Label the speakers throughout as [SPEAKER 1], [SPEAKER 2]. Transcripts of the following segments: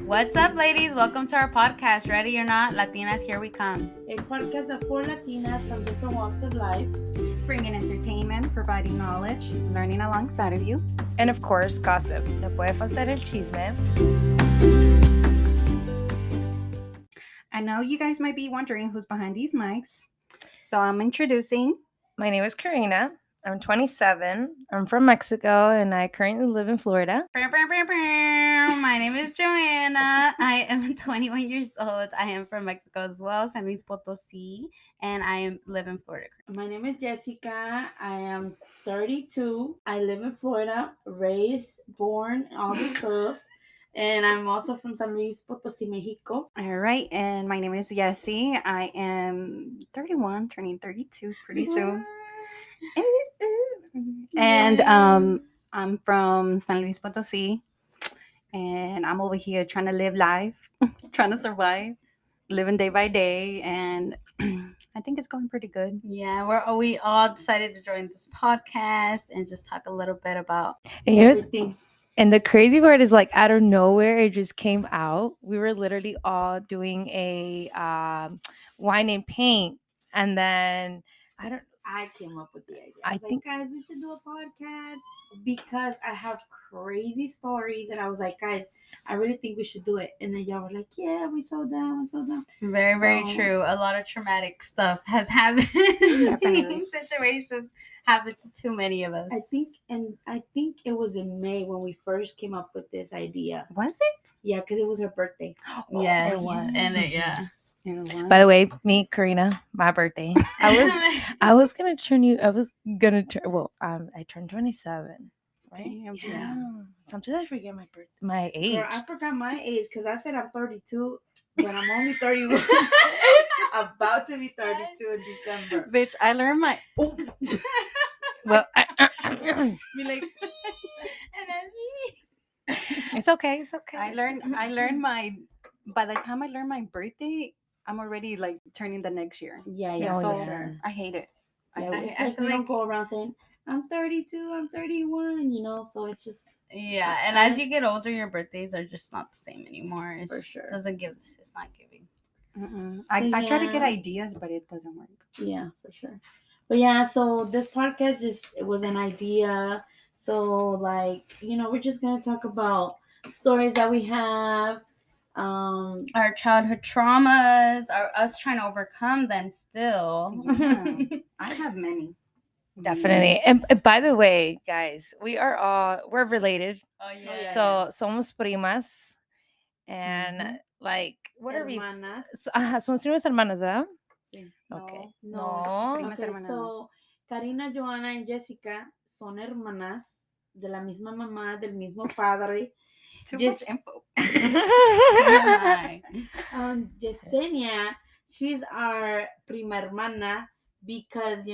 [SPEAKER 1] What's up, ladies? Welcome to our podcast. Ready or not, Latinas, here we come.
[SPEAKER 2] A podcast of four Latinas from different walks of life,
[SPEAKER 3] bringing entertainment, providing knowledge, learning alongside of you.
[SPEAKER 4] And of course, gossip. No puede faltar el chisme.
[SPEAKER 3] I know you guys might be wondering who's behind these mics. So I'm introducing.
[SPEAKER 4] My name is Karina. I'm 27. I'm from Mexico, and I currently live in Florida.
[SPEAKER 1] My name is Joanna. I am 21 years old. I am from Mexico as well, San Luis Potosí, and I live in Florida.
[SPEAKER 2] My name is Jessica. I am 32. I live in Florida, raised, born, all the stuff. And I'm also from San Luis Potosí, Mexico.
[SPEAKER 3] All right. And my name is Jessie. I am 31, turning 32 pretty soon. And I'm from San Luis Potosí. And I'm over here trying to live life, trying to survive, living day by day. And I think it's going pretty good.
[SPEAKER 1] Yeah, we all decided to join this podcast and just talk a little bit about
[SPEAKER 2] everything.
[SPEAKER 4] And the crazy part is, like, out of nowhere, it just came out. We were literally all doing a wine and paint. And then,
[SPEAKER 2] I came up with the idea. I was like, guys, we should do a podcast because I have crazy stories. And I was like, guys, I really think we should do it. And then y'all were like, yeah, we so down.
[SPEAKER 1] Very true. A lot of traumatic stuff has happened. Definitely. Situations happen to too many of us.
[SPEAKER 2] I think it was in May when we first came up with this idea.
[SPEAKER 3] Was it?
[SPEAKER 2] Yeah, because it was her birthday.
[SPEAKER 1] Yes, it was.
[SPEAKER 2] Yeah.
[SPEAKER 4] By the way, me, Karina, my birthday. I turned 27. Right?
[SPEAKER 3] Yeah.
[SPEAKER 4] Sometimes I forget my age.
[SPEAKER 2] Girl, I forgot my age because I said I'm 32, but I'm only 31. About to be 32 in December.
[SPEAKER 3] Bitch, I learned my.
[SPEAKER 4] Well,
[SPEAKER 2] Be like,
[SPEAKER 1] and then me.
[SPEAKER 4] It's okay.
[SPEAKER 3] I learned my. By the time I learned my birthday, I'm already like turning the next year.
[SPEAKER 2] Yeah.
[SPEAKER 3] So I hate it.
[SPEAKER 2] I don't go around saying I'm 32, I'm 31, so it's just.
[SPEAKER 1] Yeah, and as you get older, your birthdays are just not the same anymore. It doesn't give. It's not giving.
[SPEAKER 3] I try to get ideas, but it doesn't work.
[SPEAKER 2] Yeah, for sure. But yeah, so this podcast it was an idea. So we're just gonna talk about stories that we have.
[SPEAKER 1] Our childhood traumas, us trying to overcome them still.
[SPEAKER 3] Yeah. I have many.
[SPEAKER 4] Definitely. And by the way, guys, we're related.
[SPEAKER 1] Oh yeah.
[SPEAKER 4] So somos primas. And what
[SPEAKER 2] hermanas.
[SPEAKER 4] are we? Somos primas hermanas, ¿verdad?
[SPEAKER 3] Sí.
[SPEAKER 4] Okay.
[SPEAKER 3] No. Primas
[SPEAKER 2] Okay,
[SPEAKER 3] hermanas.
[SPEAKER 2] so Karina, Joana, and Jessica son hermanas de la misma mamá, del mismo padre.
[SPEAKER 3] Too much info.
[SPEAKER 2] Yesenia, she's our prima hermana because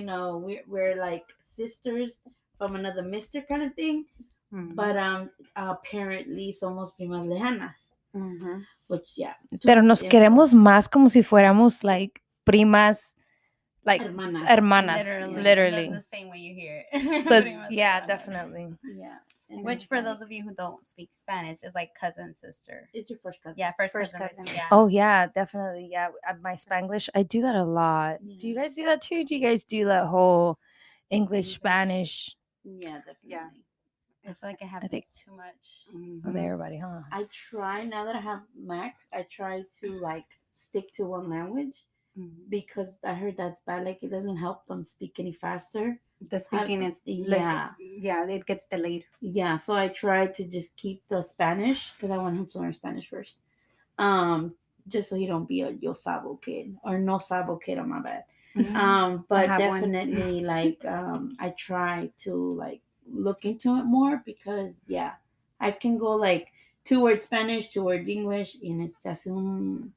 [SPEAKER 2] we're like sisters from another mister kind of thing. Mm-hmm. But apparently somos primas lejanas.
[SPEAKER 3] Mm-hmm.
[SPEAKER 2] Which
[SPEAKER 4] Pero nos queremos más como si fuéramos like primas, like hermanas. Literally.
[SPEAKER 1] The same way you hear it.
[SPEAKER 4] So definitely.
[SPEAKER 2] Yeah.
[SPEAKER 1] Which, for those of you who don't speak Spanish, is like cousin, sister.
[SPEAKER 2] It's your first cousin.
[SPEAKER 1] Yeah, first cousin. Yeah.
[SPEAKER 4] Oh, yeah, definitely. Yeah, my Spanglish, I do that a lot. Yeah. Do you guys do that too? Do you guys do that whole English, Spanish?
[SPEAKER 2] Yeah, definitely.
[SPEAKER 3] Yeah.
[SPEAKER 1] I feel like it happens too much.
[SPEAKER 4] Mm-hmm. With everybody, huh?
[SPEAKER 2] I try, now that I have Max, I try to stick to one language because I heard that's bad. Like, it doesn't help them speak any faster.
[SPEAKER 3] The speaking is it gets delayed.
[SPEAKER 2] Yeah, so I try to just keep the Spanish because I want him to learn Spanish first. Just so he don't be a yo sabo kid or no sabo kid on my bad. Mm-hmm. But definitely I try to look into it more because I can go two words Spanish, 2 words English, and it's hace un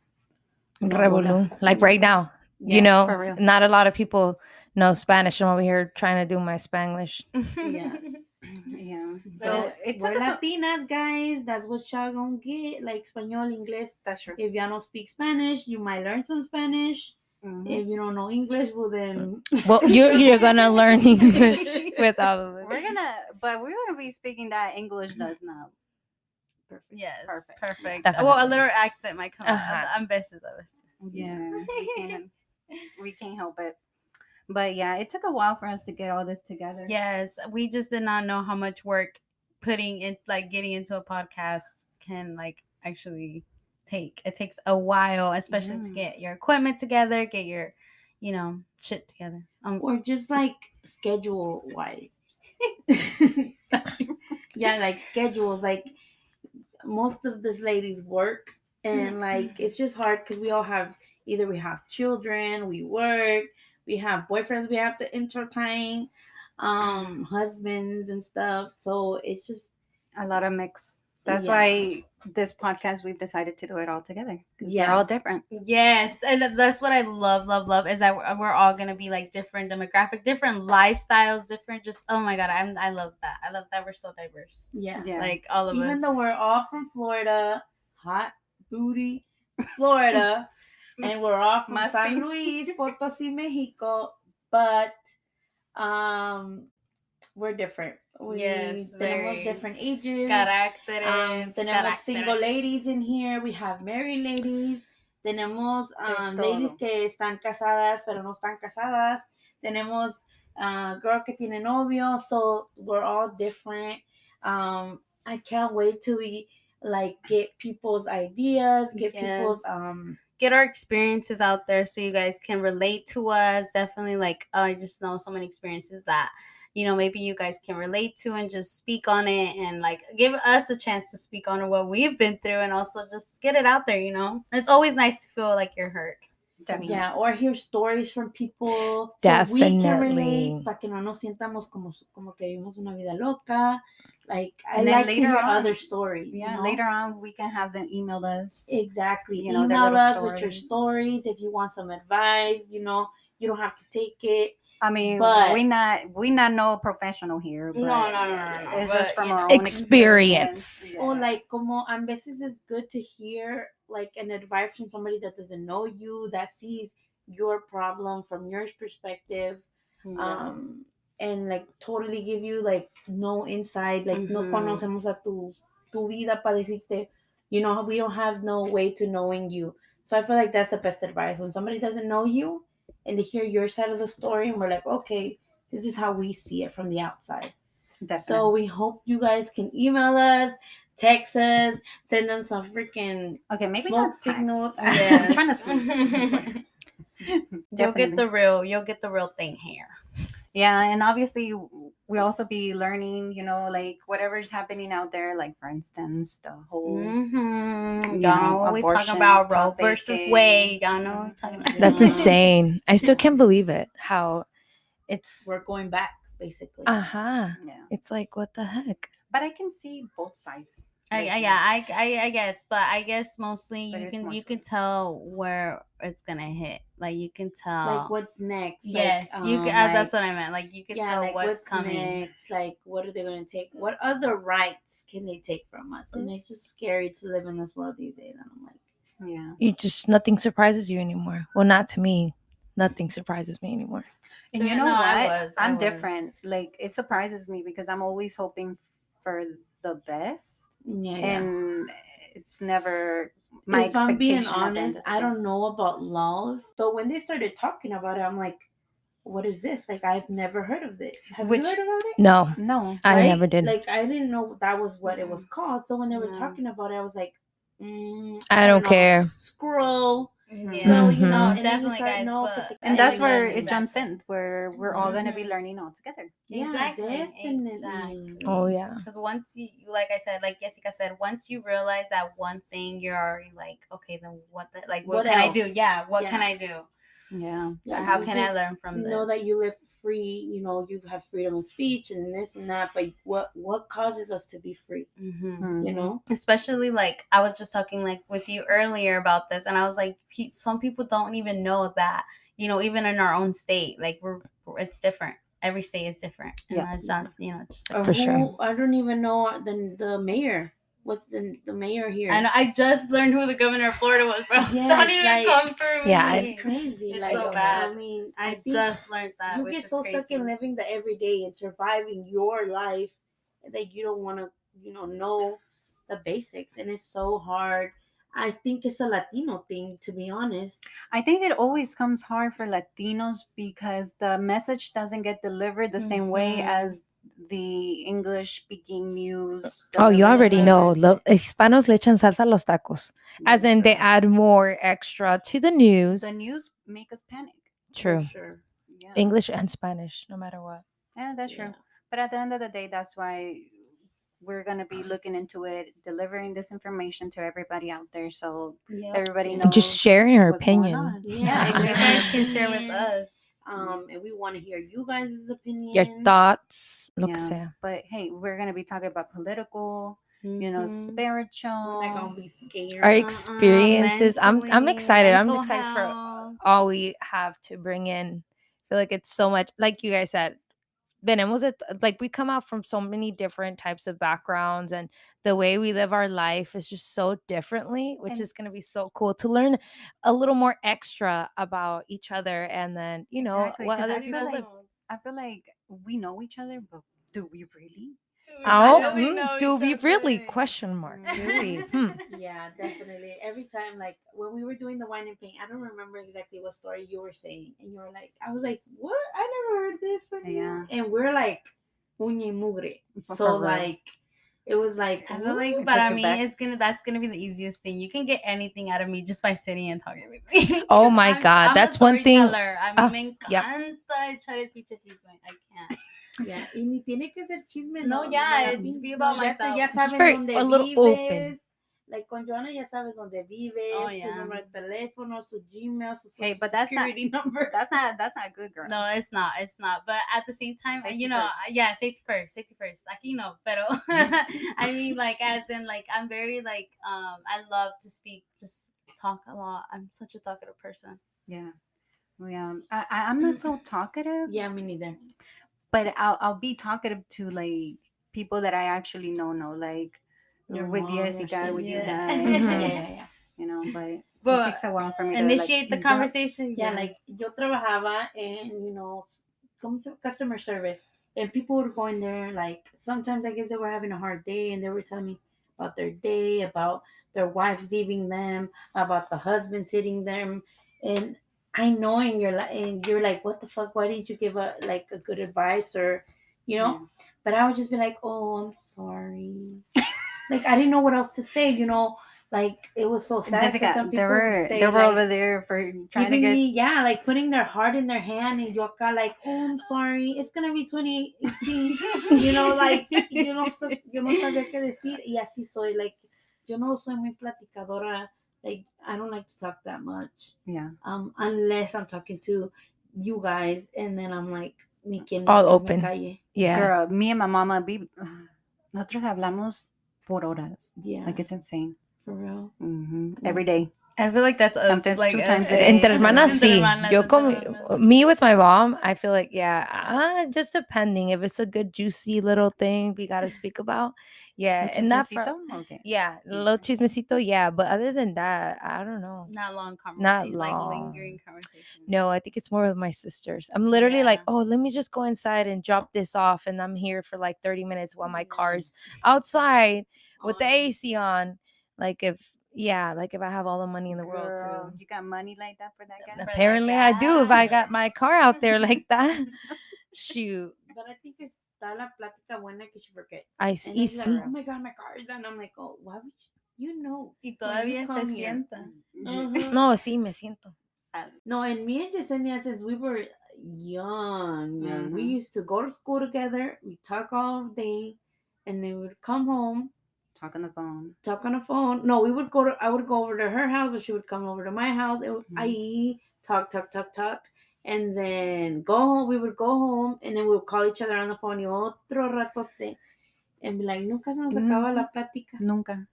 [SPEAKER 4] revolú. Like right now,
[SPEAKER 3] for real.
[SPEAKER 4] Not a lot of people know Spanish. I'm over here trying to do my Spanglish.
[SPEAKER 3] Yeah.
[SPEAKER 2] So we're Latinas, guys. That's what y'all gonna get, like Español, English.
[SPEAKER 3] That's true.
[SPEAKER 2] If y'all don't speak Spanish, you might learn some Spanish. Mm-hmm. If you don't know English, well then.
[SPEAKER 4] Well, you're gonna learn English with all of it.
[SPEAKER 3] We're gonna be speaking that English does not
[SPEAKER 2] perfect.
[SPEAKER 1] Yes,
[SPEAKER 3] Perfect.
[SPEAKER 1] perfect.
[SPEAKER 3] Yeah.
[SPEAKER 1] Well, a
[SPEAKER 4] Definitely.
[SPEAKER 1] little accent might come
[SPEAKER 4] Uh-huh.
[SPEAKER 1] out. I'm veces.
[SPEAKER 3] Yeah, we can't help it. But yeah, it took a while for us to get all this together.
[SPEAKER 1] Yes, we just did not know how much work putting in, like getting into a podcast can like actually take. It takes a while, especially to
[SPEAKER 3] Yeah.
[SPEAKER 1] get your equipment together, get your, shit together.
[SPEAKER 2] Or just like schedule wise.
[SPEAKER 1] Sorry.
[SPEAKER 2] Yeah, like schedules. Like most of this ladies work, and like it's just hard because we all have either we have children, we work, we have boyfriends we have to entertain, husbands and stuff. So it's just
[SPEAKER 3] A lot of mix. That's
[SPEAKER 2] Yeah.
[SPEAKER 3] why this podcast we've decided to do it all together because we're
[SPEAKER 2] Yeah.
[SPEAKER 3] all different.
[SPEAKER 1] Yes, and that's what I love is that we're all gonna be like different demographic, different lifestyles, different. Just oh my god, I love that. I love that we're so diverse.
[SPEAKER 2] yeah.
[SPEAKER 3] Yeah.
[SPEAKER 1] Like all of us.
[SPEAKER 2] Even though we're all from Florida, hot booty, Florida, and we're all from
[SPEAKER 3] Musty.
[SPEAKER 2] San Luis Potosí, Mexico, but we're different.
[SPEAKER 1] Yes,
[SPEAKER 2] Tenemos
[SPEAKER 1] very.
[SPEAKER 2] different ages.
[SPEAKER 1] Caracteres.
[SPEAKER 2] Tenemos single
[SPEAKER 1] caracteres.
[SPEAKER 2] ladies in here. We have married ladies. Tenemos
[SPEAKER 3] De
[SPEAKER 2] ladies
[SPEAKER 3] todo.
[SPEAKER 2] que están casadas pero no están casadas. Tenemos girl que tiene novio. So we're all different. I can't wait till we like get people's ideas, get people's
[SPEAKER 1] Yes. Get our experiences out there so you guys can relate to us. Definitely, like, I just know so many experiences that, maybe you guys can relate to and just speak on it and, like, give us a chance to speak on what we've been through and also just get it out there, It's always nice to feel like you're heard.
[SPEAKER 3] Definitely.
[SPEAKER 2] Yeah, or hear stories from people so we can
[SPEAKER 4] Definitely.
[SPEAKER 2] relate, para que no nos sientamos como que vivimos una vida loca. Like, I
[SPEAKER 3] And then
[SPEAKER 2] like to
[SPEAKER 3] later
[SPEAKER 2] hear
[SPEAKER 3] on-
[SPEAKER 2] other stories.
[SPEAKER 3] Yeah, later on we can have them email us.
[SPEAKER 2] Exactly.
[SPEAKER 3] Their
[SPEAKER 2] Email
[SPEAKER 3] little
[SPEAKER 2] us with your
[SPEAKER 3] stories.
[SPEAKER 2] stories if you want some advice. You don't have to take it.
[SPEAKER 3] I mean,
[SPEAKER 2] But-
[SPEAKER 3] we not no professional here. But
[SPEAKER 1] No.
[SPEAKER 3] It's
[SPEAKER 1] But,
[SPEAKER 3] just from
[SPEAKER 1] you
[SPEAKER 3] our
[SPEAKER 1] know.
[SPEAKER 3] own
[SPEAKER 4] Experience.
[SPEAKER 3] Yeah.
[SPEAKER 2] Or like, como a veces it's good to hear like an advice from somebody that doesn't know you, that sees your problem from your perspective.
[SPEAKER 3] Yeah.
[SPEAKER 2] And like totally give you like no insight, like no
[SPEAKER 1] Mhm.
[SPEAKER 2] conocemos a tu vida para decirte, we don't have no way to knowing you. So I feel like that's the best advice when somebody doesn't know you and they hear your side of the story and we're like, okay, this is how we see it from the outside.
[SPEAKER 3] Definitely.
[SPEAKER 2] So we hope you guys can email us, text us, send them some freaking
[SPEAKER 3] Okay, maybe
[SPEAKER 2] smoke
[SPEAKER 3] not
[SPEAKER 2] signals.
[SPEAKER 3] signals.
[SPEAKER 1] Yes.
[SPEAKER 3] I'm trying to sleep.
[SPEAKER 1] You'll get
[SPEAKER 3] Definitely.
[SPEAKER 1] you'll get the real thing here.
[SPEAKER 3] Yeah, and obviously we also be learning, like whatever's happening out there. Like for instance, the whole
[SPEAKER 1] Mm-hmm.
[SPEAKER 3] You
[SPEAKER 1] Y'all
[SPEAKER 3] know,
[SPEAKER 1] know what we
[SPEAKER 3] abortion
[SPEAKER 1] talking about, Roe
[SPEAKER 3] topic
[SPEAKER 1] versus
[SPEAKER 3] and-
[SPEAKER 1] Wade. Y'all know what we talking about.
[SPEAKER 4] That's
[SPEAKER 3] Yeah.
[SPEAKER 4] insane. I still can't believe it. How it's
[SPEAKER 2] We're going back, basically.
[SPEAKER 4] uh-huh.
[SPEAKER 3] Yeah,
[SPEAKER 4] It's like what the heck?
[SPEAKER 3] but I can see both sides.
[SPEAKER 1] I guess, but I guess mostly
[SPEAKER 3] But
[SPEAKER 1] you
[SPEAKER 3] it's
[SPEAKER 1] can
[SPEAKER 3] more
[SPEAKER 1] you
[SPEAKER 3] true.
[SPEAKER 1] can tell where it's gonna hit. Like you can tell.
[SPEAKER 2] Like what's next?
[SPEAKER 1] Yes,
[SPEAKER 2] like,
[SPEAKER 1] you can. That's what I meant. Like you can tell
[SPEAKER 2] like
[SPEAKER 1] what's coming.
[SPEAKER 2] next? Like what are they going to take? What other rights can they take from us? And it's just scary to live in this world these days. And I'm like,
[SPEAKER 3] Yeah,
[SPEAKER 4] You just nothing surprises you anymore. Well, not to me. Nothing surprises me anymore.
[SPEAKER 3] and you
[SPEAKER 1] Yeah,
[SPEAKER 3] know
[SPEAKER 1] no,
[SPEAKER 3] what?
[SPEAKER 1] I was.
[SPEAKER 3] I'm different. Like it surprises me because I'm always hoping for the best,
[SPEAKER 2] yeah.
[SPEAKER 3] and it's never my
[SPEAKER 2] If I'm being
[SPEAKER 3] expectation. at the end
[SPEAKER 2] honest,
[SPEAKER 3] of the
[SPEAKER 2] I
[SPEAKER 3] day.
[SPEAKER 2] don't know about laws. So when they started talking about it, I'm like, what is this? Like, I've never heard of it. Have
[SPEAKER 3] Which-
[SPEAKER 2] you heard about it?
[SPEAKER 4] No,
[SPEAKER 3] No,
[SPEAKER 4] I
[SPEAKER 2] Right?
[SPEAKER 4] never did.
[SPEAKER 2] Like, I didn't know that was what it was called. So when they were
[SPEAKER 1] No.
[SPEAKER 2] talking about it, I was like,
[SPEAKER 4] I don't
[SPEAKER 2] know.
[SPEAKER 4] care.
[SPEAKER 2] Scroll.
[SPEAKER 1] Yeah.
[SPEAKER 2] So,
[SPEAKER 4] Mhm.
[SPEAKER 2] and then you
[SPEAKER 1] Definitely,
[SPEAKER 2] start,
[SPEAKER 1] guys.
[SPEAKER 2] no,
[SPEAKER 1] But
[SPEAKER 2] que te
[SPEAKER 3] and that's
[SPEAKER 2] caen
[SPEAKER 3] where
[SPEAKER 2] and-
[SPEAKER 3] it jumps in, where we're all gonna be learning all together.
[SPEAKER 2] Yeah,
[SPEAKER 1] Exactly,
[SPEAKER 2] definitely.
[SPEAKER 1] exactly.
[SPEAKER 4] Oh yeah.
[SPEAKER 1] Because once you, like I said, like Jessica said, once you realize that one thing, you're already like, okay, then what? What
[SPEAKER 2] What
[SPEAKER 1] can I do?
[SPEAKER 2] else?
[SPEAKER 1] Yeah, what
[SPEAKER 2] Yeah.
[SPEAKER 1] can I do?
[SPEAKER 3] Yeah,
[SPEAKER 2] Yeah,
[SPEAKER 1] How
[SPEAKER 2] you
[SPEAKER 1] can I
[SPEAKER 2] just
[SPEAKER 1] learn from
[SPEAKER 2] know that
[SPEAKER 1] this?
[SPEAKER 2] you live free, you have freedom of speech and this and that, but what causes us to be free,
[SPEAKER 3] Mhm.
[SPEAKER 1] Especially like I was just talking like with you earlier about this, and I was like, some people don't even know that, even in our own state, like it's different. Every state is different. And
[SPEAKER 3] Yeah.
[SPEAKER 1] that's not, just
[SPEAKER 2] Or
[SPEAKER 4] For sure.
[SPEAKER 2] I don't even know the mayor. What's the mayor here?
[SPEAKER 1] I know. I just learned who the governor of Florida was, bro.
[SPEAKER 2] Yes,
[SPEAKER 1] Don't even
[SPEAKER 2] like-
[SPEAKER 1] come through me.
[SPEAKER 4] Yeah,
[SPEAKER 2] It's crazy.
[SPEAKER 1] It's
[SPEAKER 2] like
[SPEAKER 1] so bad.
[SPEAKER 2] I mean,
[SPEAKER 1] I
[SPEAKER 2] think
[SPEAKER 1] just learned that.
[SPEAKER 2] you
[SPEAKER 1] which
[SPEAKER 2] get
[SPEAKER 1] is
[SPEAKER 2] so
[SPEAKER 1] crazy.
[SPEAKER 2] stuck in living the everyday and surviving your life that you don't want to, know the basics, and it's so hard. I think it's a Latino thing, to be honest.
[SPEAKER 3] I think it always comes hard for Latinos because the message doesn't get delivered the same way as the English speaking news.
[SPEAKER 4] Oh, you already know.
[SPEAKER 3] delivered.
[SPEAKER 4] Hispanos le echan salsa a los tacos. As in, they add more extra to the news.
[SPEAKER 3] The news make us panic.
[SPEAKER 4] True.
[SPEAKER 2] For sure.
[SPEAKER 3] Yeah.
[SPEAKER 4] English and Spanish, no matter what.
[SPEAKER 3] Yeah, that's true.
[SPEAKER 2] Yeah.
[SPEAKER 3] But at the end of the day, that's why we're going to be looking into it, delivering this information to everybody out there so everybody knows.
[SPEAKER 4] Just sharing our
[SPEAKER 3] what's going
[SPEAKER 4] opinion.
[SPEAKER 3] on.
[SPEAKER 2] Yeah,
[SPEAKER 1] And you guys can share with us.
[SPEAKER 2] And we want to hear you guys' opinion.
[SPEAKER 4] Your thoughts, lo que
[SPEAKER 3] Yeah.
[SPEAKER 4] sea.
[SPEAKER 3] But hey, we're going to be talking about political, you know,
[SPEAKER 2] Mhm.
[SPEAKER 3] spiritual.
[SPEAKER 2] We're not gonna be scared.
[SPEAKER 4] Our experiences. I'm
[SPEAKER 1] mentally,
[SPEAKER 4] excited. I'm
[SPEAKER 1] mental
[SPEAKER 4] excited for
[SPEAKER 1] health.
[SPEAKER 4] all we have to bring in. I feel like it's so much, like you guys said, venimos de, like we come out from so many different types of backgrounds, and the way we live our life is just so differently, which
[SPEAKER 3] And-
[SPEAKER 4] is going to be so cool to learn a little more extra about each other, and then
[SPEAKER 3] Exactly,
[SPEAKER 4] what
[SPEAKER 3] 'cause
[SPEAKER 4] other
[SPEAKER 3] I
[SPEAKER 4] people
[SPEAKER 3] feel
[SPEAKER 4] live.
[SPEAKER 3] I feel like we know each other, but do we really?
[SPEAKER 4] Do we really? Question mark. Do we?
[SPEAKER 2] Yeah, definitely. Every time, like when we were doing the wine and paint, I don't remember exactly what story you were saying, and you were like, I was like, what? I never heard this from
[SPEAKER 3] Yeah.
[SPEAKER 2] you. And we're like, uña y mugre.
[SPEAKER 3] For
[SPEAKER 2] So
[SPEAKER 3] real.
[SPEAKER 2] like, it was like,
[SPEAKER 1] I feel like
[SPEAKER 3] It
[SPEAKER 1] para
[SPEAKER 3] took it
[SPEAKER 1] me
[SPEAKER 3] back.
[SPEAKER 1] that's gonna be the easiest thing. You can get anything out of me just by sitting and talking with me.
[SPEAKER 4] Oh my God,
[SPEAKER 1] I'm
[SPEAKER 4] that's
[SPEAKER 1] a
[SPEAKER 4] one thing.
[SPEAKER 1] storyteller. A mí me
[SPEAKER 4] Yep.
[SPEAKER 1] encanta echar el pinche chisme. I can't.
[SPEAKER 2] yeah, y ni tiene que ser chisme.
[SPEAKER 1] No, yeah, it'd be about myself.
[SPEAKER 2] Ya
[SPEAKER 4] Just
[SPEAKER 2] saben
[SPEAKER 4] very-
[SPEAKER 2] dónde
[SPEAKER 4] a little
[SPEAKER 2] vives.
[SPEAKER 4] open.
[SPEAKER 2] Like con Joanna, ya sabes dónde vives,
[SPEAKER 1] Oh,
[SPEAKER 2] su
[SPEAKER 1] yeah.
[SPEAKER 2] número de teléfono, su Gmail, su
[SPEAKER 3] Hey,
[SPEAKER 2] social
[SPEAKER 3] but that's not-
[SPEAKER 2] security number.
[SPEAKER 3] That's not good, girl.
[SPEAKER 1] No, it's not. It's not. But at the same time,
[SPEAKER 3] Safety
[SPEAKER 1] you know,
[SPEAKER 3] first.
[SPEAKER 1] yeah, safety first. Safety first. Aquí no, pero I mean, like, as in, like, I'm very, like, I love to speak, just talk a lot. I'm such a talkative person.
[SPEAKER 3] Yeah. Yeah. I'm not so talkative.
[SPEAKER 2] Yeah, me neither.
[SPEAKER 3] But I'll be talkative to like people that I actually know, like
[SPEAKER 2] Your
[SPEAKER 3] with
[SPEAKER 2] mom, your
[SPEAKER 3] Jessica, with you
[SPEAKER 2] sister.
[SPEAKER 3] guys,
[SPEAKER 2] Yeah.
[SPEAKER 3] you know. But it
[SPEAKER 1] But
[SPEAKER 3] takes a while for me
[SPEAKER 1] initiate
[SPEAKER 3] to
[SPEAKER 1] the conversation.
[SPEAKER 2] Yeah, like yo trabajaba in, customer service, and people would go in there, like sometimes I guess they were having a hard day, and they were telling me about their day, about their wives leaving them, about the husbands hitting them, and I know, and you're like, what the fuck? Why didn't you give a good advice, or
[SPEAKER 3] Yeah.
[SPEAKER 2] But I would just be like, oh, I'm sorry. Like I didn't know what else to say, Like it was so sad. 'Cause
[SPEAKER 3] Jessica,
[SPEAKER 2] some
[SPEAKER 3] they
[SPEAKER 2] people would
[SPEAKER 3] were
[SPEAKER 2] say,
[SPEAKER 3] they were
[SPEAKER 2] like,
[SPEAKER 3] over there for trying to
[SPEAKER 2] giving
[SPEAKER 3] get.
[SPEAKER 2] me, like putting their heart in their hand, and yo acá like, oh, I'm sorry, it's gonna be 2018, like yo no sabía qué decir, y así soy, like yo no soy muy platicadora, like I don't like to talk that much,
[SPEAKER 3] Yeah.
[SPEAKER 2] unless I'm talking to you guys, and then I'm like, ni quien
[SPEAKER 4] All
[SPEAKER 2] me
[SPEAKER 4] open.
[SPEAKER 2] calle.
[SPEAKER 4] Yeah.
[SPEAKER 3] Girl, me and my mama, nosotros hablamos por horas.
[SPEAKER 2] Yeah,
[SPEAKER 3] Like it's insane.
[SPEAKER 2] for real.
[SPEAKER 3] Every day.
[SPEAKER 1] I feel like that's us.
[SPEAKER 3] Sometimes
[SPEAKER 1] like,
[SPEAKER 3] 2 times a day.
[SPEAKER 4] Entre hermanas,
[SPEAKER 1] Entre
[SPEAKER 4] sí.
[SPEAKER 1] hermanas,
[SPEAKER 4] Yo
[SPEAKER 1] entre
[SPEAKER 4] con
[SPEAKER 1] hermanas.
[SPEAKER 4] me with my mom, I feel like, just depending. If it's a good, juicy little thing we got to speak about, yeah. And not for,
[SPEAKER 3] Chismecito? Okay.
[SPEAKER 4] yeah, a little chismecito, yeah. But other than that, I don't know.
[SPEAKER 1] Not long conversations.
[SPEAKER 4] Not
[SPEAKER 1] Like
[SPEAKER 4] long.
[SPEAKER 1] lingering conversations.
[SPEAKER 4] No, I think it's more with my sisters. I'm literally like,
[SPEAKER 1] Yeah.
[SPEAKER 4] oh, let me just go inside and drop this off, and I'm here for like 30 minutes while my car's outside with the AC on. Like if I have all the money in the world
[SPEAKER 3] Girl,
[SPEAKER 4] too.
[SPEAKER 3] you got money like that for that guy?
[SPEAKER 1] that
[SPEAKER 4] Apparently I do if I
[SPEAKER 1] gas.
[SPEAKER 4] got my car out there like that. Shoot.
[SPEAKER 2] But I think it's está la plática buena que she forgets.
[SPEAKER 4] I
[SPEAKER 2] And
[SPEAKER 4] see.
[SPEAKER 2] then she's like, oh my god, my car is down. I'm like, oh, why would you know?
[SPEAKER 1] Y
[SPEAKER 2] when you
[SPEAKER 1] todavía se
[SPEAKER 2] come here.
[SPEAKER 1] sienta.
[SPEAKER 2] Mhm.
[SPEAKER 4] No, sí, me siento.
[SPEAKER 2] No, and me and Yesenia, since we were young, we
[SPEAKER 3] Mhm.
[SPEAKER 2] used to go to school together. We talk all day, and then we would come home,
[SPEAKER 3] Talk on the phone.
[SPEAKER 2] talk on the phone. No, I would go over to her house, or she would come over to my house. And I talk, and then go home. We would go home, and then we would call each other on the phone. Y otro ratote, and be like, nunca se nos acaba la plática.
[SPEAKER 3] Nunca.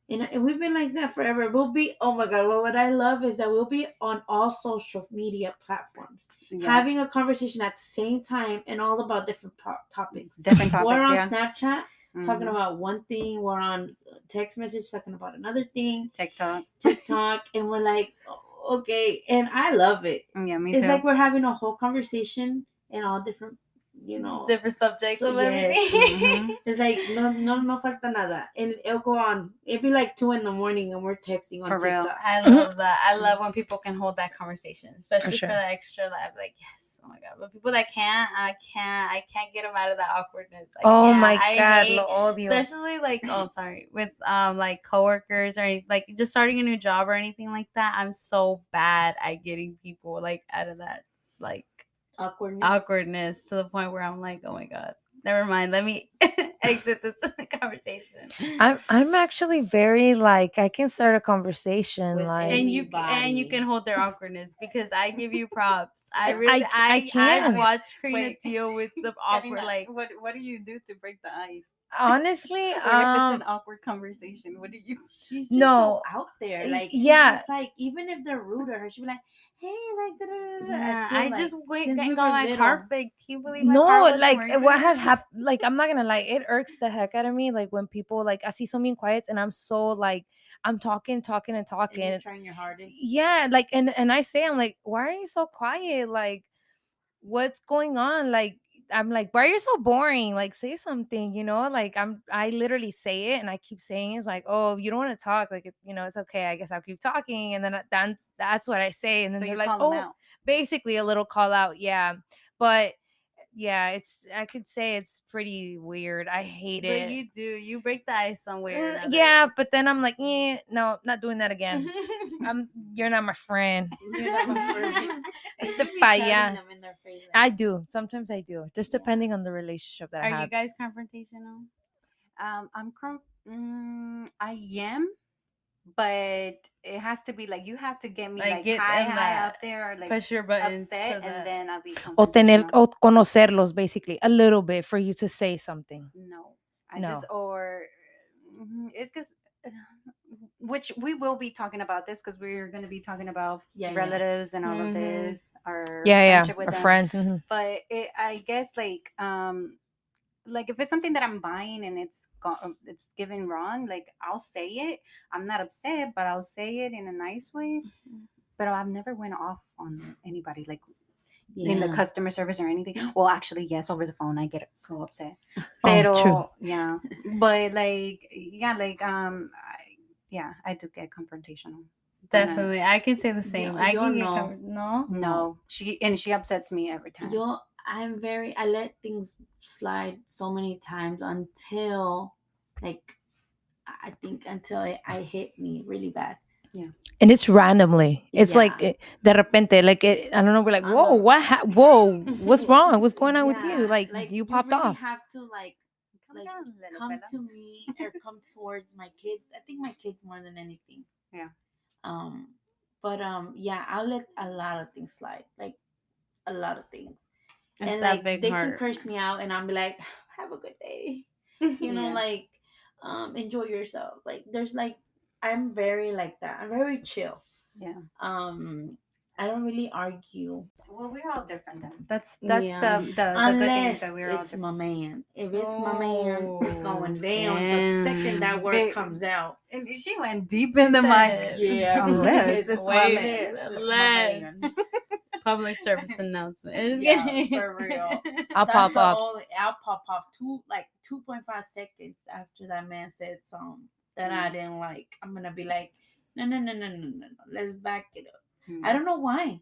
[SPEAKER 2] And we've been like that forever. We'll be, oh my God, what I love is that we'll be on all social media platforms,
[SPEAKER 3] Yeah.
[SPEAKER 2] having a conversation at the same time, and all about different topics.
[SPEAKER 3] Different topics,
[SPEAKER 2] We're on
[SPEAKER 3] yeah.
[SPEAKER 2] Snapchat talking
[SPEAKER 3] Mhm.
[SPEAKER 2] about one thing. We're on text message talking about another thing.
[SPEAKER 3] TikTok.
[SPEAKER 2] And we're like, oh, okay. And I love it.
[SPEAKER 3] Yeah, me
[SPEAKER 2] It's
[SPEAKER 3] too.
[SPEAKER 2] like we're having a whole conversation in all different
[SPEAKER 1] different subjects
[SPEAKER 2] So,
[SPEAKER 1] of
[SPEAKER 2] yes,
[SPEAKER 1] everything.
[SPEAKER 2] It's like no falta nada, and it'll go on. It'd be like 2 a.m. and we're texting on
[SPEAKER 3] For real.
[SPEAKER 2] TikTok.
[SPEAKER 1] I love that. I love when people can hold that conversation, especially
[SPEAKER 4] sure.
[SPEAKER 1] for the extra life. Like, yes, oh my god. But people that can't, I can't get them out of that awkwardness.
[SPEAKER 4] Oh
[SPEAKER 1] I
[SPEAKER 4] my
[SPEAKER 1] can't.
[SPEAKER 4] God,
[SPEAKER 1] I hate,
[SPEAKER 4] lo odio.
[SPEAKER 1] especially like, oh sorry, with like coworkers or like just starting a new job or anything like that. I'm so bad at getting people like out of that like awkwardness to the point where I'm like, oh my god, never mind. Let me exit this conversation.
[SPEAKER 4] I'm actually very like I can start a conversation
[SPEAKER 2] With
[SPEAKER 4] like
[SPEAKER 1] And you
[SPEAKER 2] Anybody.
[SPEAKER 1] can hold their awkwardness because I give you props. I
[SPEAKER 4] I
[SPEAKER 1] really I
[SPEAKER 4] can.
[SPEAKER 1] watched Karina
[SPEAKER 3] Wait.
[SPEAKER 1] deal with the awkward like
[SPEAKER 3] what do you do to break the ice?
[SPEAKER 4] honestly,
[SPEAKER 3] Or if it's an awkward conversation, what do you?
[SPEAKER 2] She's just
[SPEAKER 4] No.
[SPEAKER 2] so out there. Like,
[SPEAKER 4] Yeah.
[SPEAKER 2] she's like, even if they're rude to her, she'll be like, hey, like, da, da, da, da.
[SPEAKER 1] yeah,
[SPEAKER 2] feel
[SPEAKER 1] I
[SPEAKER 2] like
[SPEAKER 1] just wait
[SPEAKER 2] since we
[SPEAKER 1] got
[SPEAKER 2] were
[SPEAKER 1] my
[SPEAKER 2] little-
[SPEAKER 1] car fixed. Can you believe my
[SPEAKER 4] no,
[SPEAKER 1] car wasn't
[SPEAKER 4] like
[SPEAKER 1] working?
[SPEAKER 4] what had happened, like I'm not gonna lie, it irks the heck out of me like when people like I see so mean quiets and I'm so like I'm talking
[SPEAKER 2] and you're trying your hardest.
[SPEAKER 4] yeah, like and I say I'm like, why are you so quiet? Like what's going on? Like I'm like, why are you so boring? Like say something, you know? Like I literally say it and I keep saying it's like, oh, you don't want to talk, like it's okay, I guess I'll keep talking. And then that's what I say. And then
[SPEAKER 3] So
[SPEAKER 4] they're
[SPEAKER 3] you
[SPEAKER 4] like,
[SPEAKER 3] call them
[SPEAKER 4] oh,
[SPEAKER 3] out.
[SPEAKER 4] basically a little call out, yeah. But yeah, I could say it's pretty weird. I hate
[SPEAKER 1] But
[SPEAKER 4] it.
[SPEAKER 1] you break the ice somewhere. or another.
[SPEAKER 4] Yeah, but then I'm like, no, not doing that again. You're not my friend.
[SPEAKER 2] You're not my friend. And
[SPEAKER 4] Este
[SPEAKER 2] you be
[SPEAKER 4] pa'
[SPEAKER 2] telling
[SPEAKER 4] allá.
[SPEAKER 2] them in their face, like,
[SPEAKER 4] I do. Sometimes I do. Just
[SPEAKER 2] Yeah.
[SPEAKER 4] depending on the relationship that I
[SPEAKER 1] Are you
[SPEAKER 4] have.
[SPEAKER 1] guys confrontational?
[SPEAKER 3] I am, but it has to be like you have to get me
[SPEAKER 1] Like,
[SPEAKER 3] like
[SPEAKER 1] get
[SPEAKER 3] high
[SPEAKER 1] them that
[SPEAKER 3] up there, or like
[SPEAKER 1] Push your buttons.
[SPEAKER 3] upset,
[SPEAKER 1] to
[SPEAKER 3] and
[SPEAKER 1] the-
[SPEAKER 3] then I'll be
[SPEAKER 4] O tener
[SPEAKER 3] confrontational.
[SPEAKER 4] o conocerlos basically a little bit for you to say something.
[SPEAKER 3] No,
[SPEAKER 4] No.
[SPEAKER 3] it's because which we will be talking about this because we're going to be talking about
[SPEAKER 2] Yeah, yeah.
[SPEAKER 3] relatives and all
[SPEAKER 1] Mhm.
[SPEAKER 3] of this, our
[SPEAKER 4] Yeah,
[SPEAKER 3] friendship with
[SPEAKER 4] our
[SPEAKER 3] them.
[SPEAKER 4] friends. Mhm.
[SPEAKER 3] But I guess like if it's something that I'm buying and it's given wrong, like I'll say it. I'm not upset, but I'll say it in a nice way. But I've never went off on anybody like in the
[SPEAKER 2] Yeah.
[SPEAKER 3] customer service or anything. Well, actually, yes, over the phone I get so upset.
[SPEAKER 4] Oh,
[SPEAKER 3] Pero
[SPEAKER 4] true.
[SPEAKER 3] yeah, but like I do get confrontational.
[SPEAKER 1] Definitely, I can say the same.
[SPEAKER 2] Yo-
[SPEAKER 1] I
[SPEAKER 2] yo
[SPEAKER 1] can get
[SPEAKER 2] no.
[SPEAKER 1] no.
[SPEAKER 3] No, she upsets me every time.
[SPEAKER 2] I let things slide so many times until like I think until I hit me really bad.
[SPEAKER 4] And it's randomly. It's
[SPEAKER 2] Yeah.
[SPEAKER 4] like de repente, like I don't know. We're like, whoa, whoa, what's wrong? What's going on with you?
[SPEAKER 2] Yeah,
[SPEAKER 4] Like you popped
[SPEAKER 2] really
[SPEAKER 4] off.
[SPEAKER 2] have to like
[SPEAKER 3] Calm down, little
[SPEAKER 2] come
[SPEAKER 3] fella.
[SPEAKER 2] to me or come towards my kids. I think my kids more than anything.
[SPEAKER 3] Yeah.
[SPEAKER 2] But yeah, I'll let a lot of things slide, like a lot of things.
[SPEAKER 1] It's
[SPEAKER 2] and
[SPEAKER 1] that
[SPEAKER 2] like
[SPEAKER 1] big
[SPEAKER 2] they
[SPEAKER 1] heart.
[SPEAKER 2] can curse me out, and I'm like, have a good day. You know,
[SPEAKER 3] Yeah.
[SPEAKER 2] like enjoy yourself. Like there's like I'm very like that. I'm very chill.
[SPEAKER 3] Yeah.
[SPEAKER 2] I don't really argue
[SPEAKER 3] Well, we're all different then. That's
[SPEAKER 1] Yeah.
[SPEAKER 3] the good thing
[SPEAKER 2] unless
[SPEAKER 3] is that we're all
[SPEAKER 2] it's
[SPEAKER 3] different.
[SPEAKER 2] my man. If it's my man, it's going down.
[SPEAKER 1] damn.
[SPEAKER 2] The second that word
[SPEAKER 3] They-
[SPEAKER 2] comes out,
[SPEAKER 3] And she went deep in the mic.
[SPEAKER 2] yeah,
[SPEAKER 3] Unless it's my
[SPEAKER 1] Wait,
[SPEAKER 3] man.
[SPEAKER 2] That's my
[SPEAKER 1] unless
[SPEAKER 2] man.
[SPEAKER 1] public service announcement. Just
[SPEAKER 2] Yeah,
[SPEAKER 1] kidding.
[SPEAKER 2] for real.
[SPEAKER 4] I'll
[SPEAKER 2] That's
[SPEAKER 4] pop
[SPEAKER 2] the
[SPEAKER 4] off.
[SPEAKER 2] I'll pop off 2.5 seconds after that man said something that I didn't like. I'm gonna be like, no. Let's back it up. I don't know why.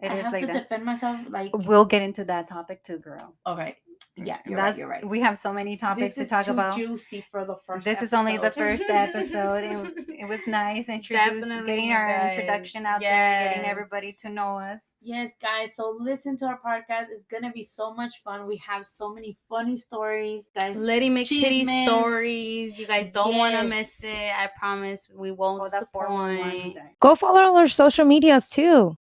[SPEAKER 3] It
[SPEAKER 2] I
[SPEAKER 3] is
[SPEAKER 2] have
[SPEAKER 3] like
[SPEAKER 2] to
[SPEAKER 3] that.
[SPEAKER 2] defend myself. Like,
[SPEAKER 3] We'll get into that topic too, girl.
[SPEAKER 2] okay, yeah,
[SPEAKER 3] You're right. We have so many topics
[SPEAKER 2] This
[SPEAKER 3] to
[SPEAKER 2] is
[SPEAKER 3] talk
[SPEAKER 2] too
[SPEAKER 3] about.
[SPEAKER 2] juicy for the first.
[SPEAKER 3] This is only the
[SPEAKER 2] episode.
[SPEAKER 3] first episode, and it was nice
[SPEAKER 1] Definitely,
[SPEAKER 3] getting
[SPEAKER 1] you
[SPEAKER 3] our
[SPEAKER 1] guys.
[SPEAKER 3] introduction out there, getting
[SPEAKER 1] Yes.
[SPEAKER 3] everybody to know us.
[SPEAKER 2] Yes, guys. So listen to our podcast. It's gonna be so much fun. We have so many funny stories, guys.
[SPEAKER 1] Letty McTitty
[SPEAKER 2] Chismes.
[SPEAKER 1] stories. You guys don't want to
[SPEAKER 2] Yes.
[SPEAKER 1] miss it. I promise we won't
[SPEAKER 3] Oh, that 411
[SPEAKER 1] disappoint.
[SPEAKER 3] guy.
[SPEAKER 4] Go follow all our social medias too.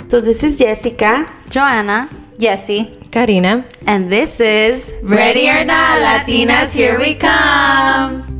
[SPEAKER 2] So this is Jessica.
[SPEAKER 1] Joanna.
[SPEAKER 3] Jessie.
[SPEAKER 4] Karina.
[SPEAKER 1] And this is
[SPEAKER 2] Ready or Not, Latinas, here we come.